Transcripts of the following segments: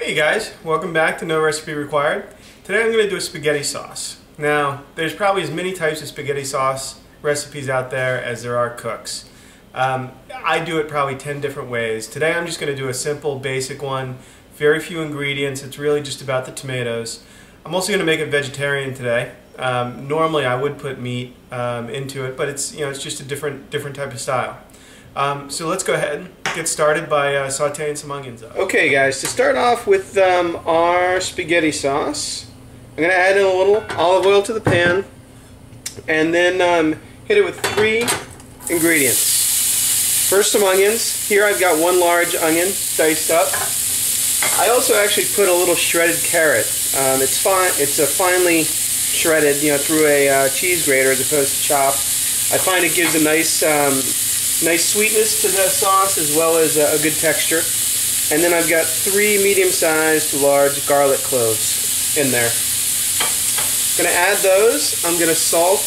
Hey guys, welcome back to No Recipe Required. Today I'm going to do a spaghetti sauce. Now, there's probably as many types of spaghetti sauce recipes out there as there are cooks. I do it probably 10 different ways. Today I'm just going to do a simple, basic one, very few ingredients. It's really just about the tomatoes. I'm also going to make it vegetarian today. Normally I would put meat into it, but it's just a different type of style. So let's go ahead and get started by sauteing some onions up. Okay guys, to start off with our spaghetti sauce, I'm going to add in a little olive oil to the pan and then hit it with 3 ingredients. First, some onions. Here I've got 1 large onion diced up. I also actually put a little shredded carrot. It's a finely shredded, through a cheese grater as opposed to chopped. I find it gives a nice sweetness to the sauce as well as a good texture. And then I've got 3 medium-sized to large garlic cloves in there. I'm going to add those. I'm going to salt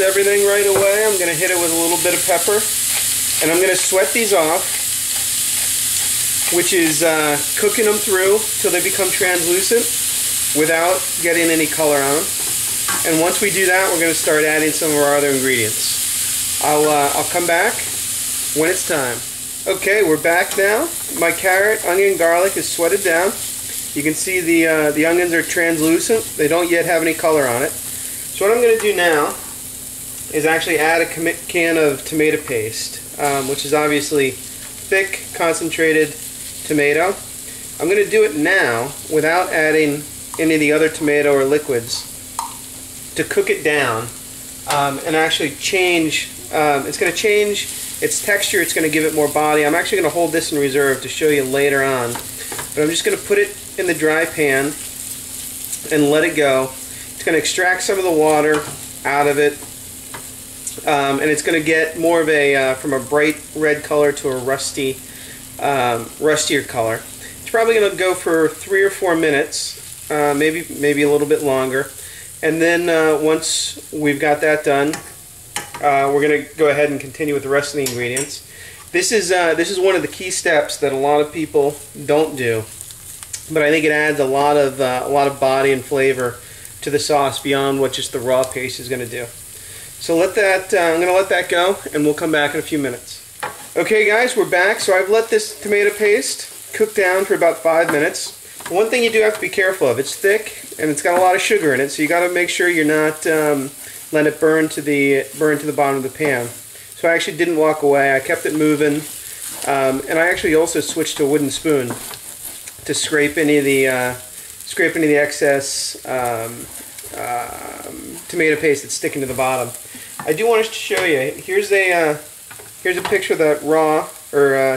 everything right away. I'm going to hit it with a little bit of pepper. And I'm going to sweat these off, which is cooking them through till they become translucent without getting any color on them. And once we do that, we're going to start adding some of our other ingredients. I'll come back when it's time. Okay, we're back now. My carrot, onion, garlic is sweated down. You can see the onions are translucent. They don't yet have any color on it. So what I'm going to do now is actually add a can of tomato paste, which is obviously thick, concentrated tomato. I'm going to do it now without adding any of the other tomato or liquids to cook it down and actually change. It's going to change its texture. It's going to give it more body. I'm actually going to hold this in reserve to show you later on. But I'm just going to put it in the dry pan and let it go. It's going to extract some of the water out of it, and it's going to get more of a from a bright red color to a rustier color. It's probably going to go for 3 or 4 minutes, maybe a little bit longer. And then once we've got that done, we're going to go ahead and continue with the rest of the ingredients. This is one of the key steps that a lot of people don't do, but I think it adds a lot of body and flavor to the sauce beyond what just the raw paste is going to do. So I'm going to let that go, and we'll come back in a few minutes. Okay, guys, we're back. So I've let this tomato paste cook down for about 5 minutes. One thing you do have to be careful of, it's thick and it's got a lot of sugar in it, so you got to make sure you're not letting it burn to the bottom of the pan. So I actually didn't walk away. I kept it moving, and I actually also switched to a wooden spoon to scrape any of the excess tomato paste that's sticking to the bottom. I do want to show you. Here's a picture of that raw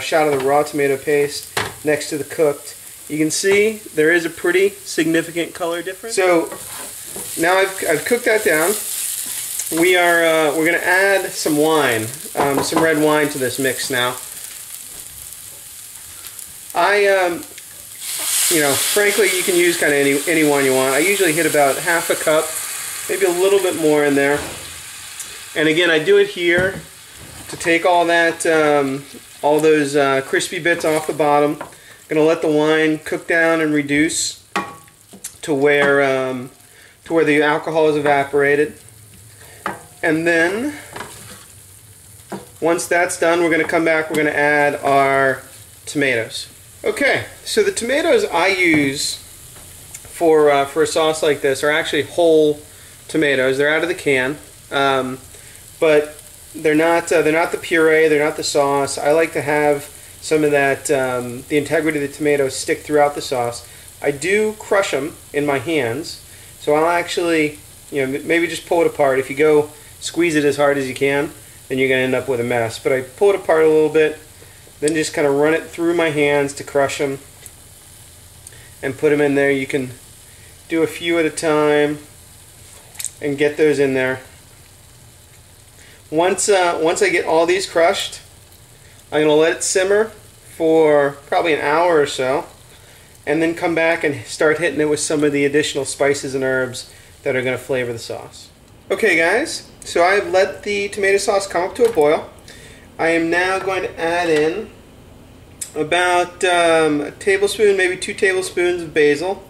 shot of the raw tomato paste next to the cooked. You can see there is a pretty significant color difference. So now I've cooked that down. We're going to add some wine, some red wine to this mix now. Frankly, you can use kind of any wine you want. I usually hit about half a cup, maybe a little bit more in there. And again, I do it here to take all that, all those crispy bits off the bottom. I'm going to let the wine cook down and reduce to where the alcohol is evaporated. And then once that's done, we're going to come back, we're going to add our tomatoes. Okay, so the tomatoes I use for a sauce like this are actually whole tomatoes. They're out of the can, but they're not the puree, they're not the sauce. I like to have some of that, the integrity of the tomatoes stick throughout the sauce. I do crush them in my hands, so I'll actually, maybe just pull it apart. If you go squeeze it as hard as you can, then you're going to end up with a mess. But I pull it apart a little bit, then just kind of run it through my hands to crush them and put them in there. You can do a few at a time and get those in there. Once I get all these crushed, I'm going to let it simmer for probably an hour or so, and then come back and start hitting it with some of the additional spices and herbs that are going to flavor the sauce. Okay guys, so I've let the tomato sauce come up to a boil. I am now going to add in about a tablespoon, maybe 2 tablespoons of basil.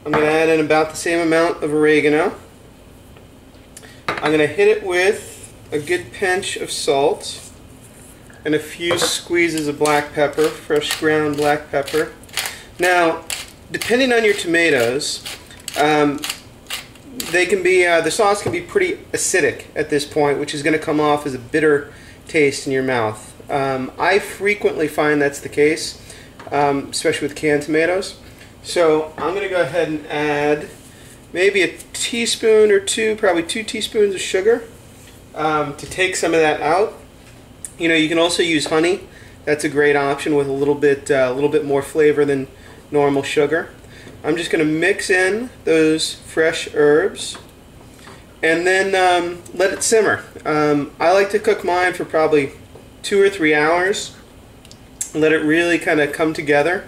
I'm going to add in about the same amount of oregano. I'm going to hit it with a good pinch of salt and a few squeezes of black pepper, fresh ground black pepper. Now, depending on your tomatoes, they can be the sauce can be pretty acidic at this point, which is going to come off as a bitter taste in your mouth. I frequently find that's the case, especially with canned tomatoes. So I'm going to go ahead and add maybe a teaspoon or two, probably 2 teaspoons of sugar to take some of that out. You know, you can also use honey. That's a great option with a little bit more flavor than normal sugar. I'm just going to mix in those fresh herbs and then let it simmer. I like to cook mine for probably 2 or 3 hours. Let it really kind of come together.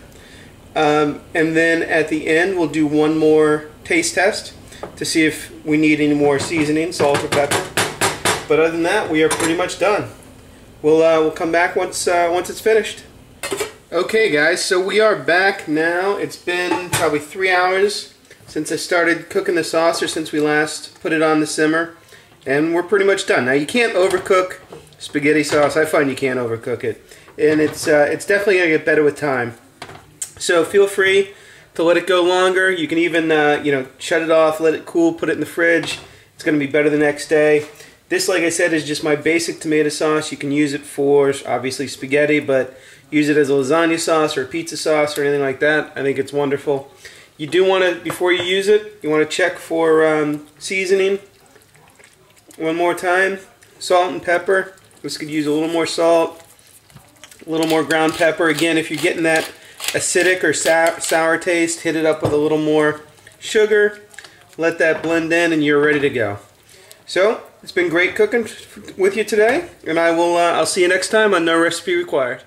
And then at the end we'll do one more taste test to see if we need any more seasoning, salt or pepper. But other than that, we are pretty much done. We'll come back once it's finished. Okay guys, so we are back now. It's been probably 3 hours since I started cooking the sauce, or since we last put it on the simmer, and we're pretty much done. Now you can't overcook spaghetti sauce. I find you can't overcook it, and it's definitely gonna get better with time. So feel free to let it go longer. You can even you know, shut it off, let it cool, put it in the fridge. It's gonna be better the next day. This, like I said, is just my basic tomato sauce. You can use it for obviously spaghetti, but use it as a lasagna sauce or a pizza sauce or anything like that. I think it's wonderful. You do want to, before you use it, you want to check for seasoning. One more time, salt and pepper. This could use a little more salt, a little more ground pepper. Again, if you're getting that acidic or sour taste, hit it up with a little more sugar. Let that blend in and you're ready to go. So, it's been great cooking with you today, and I'll see you next time on No Recipe Required.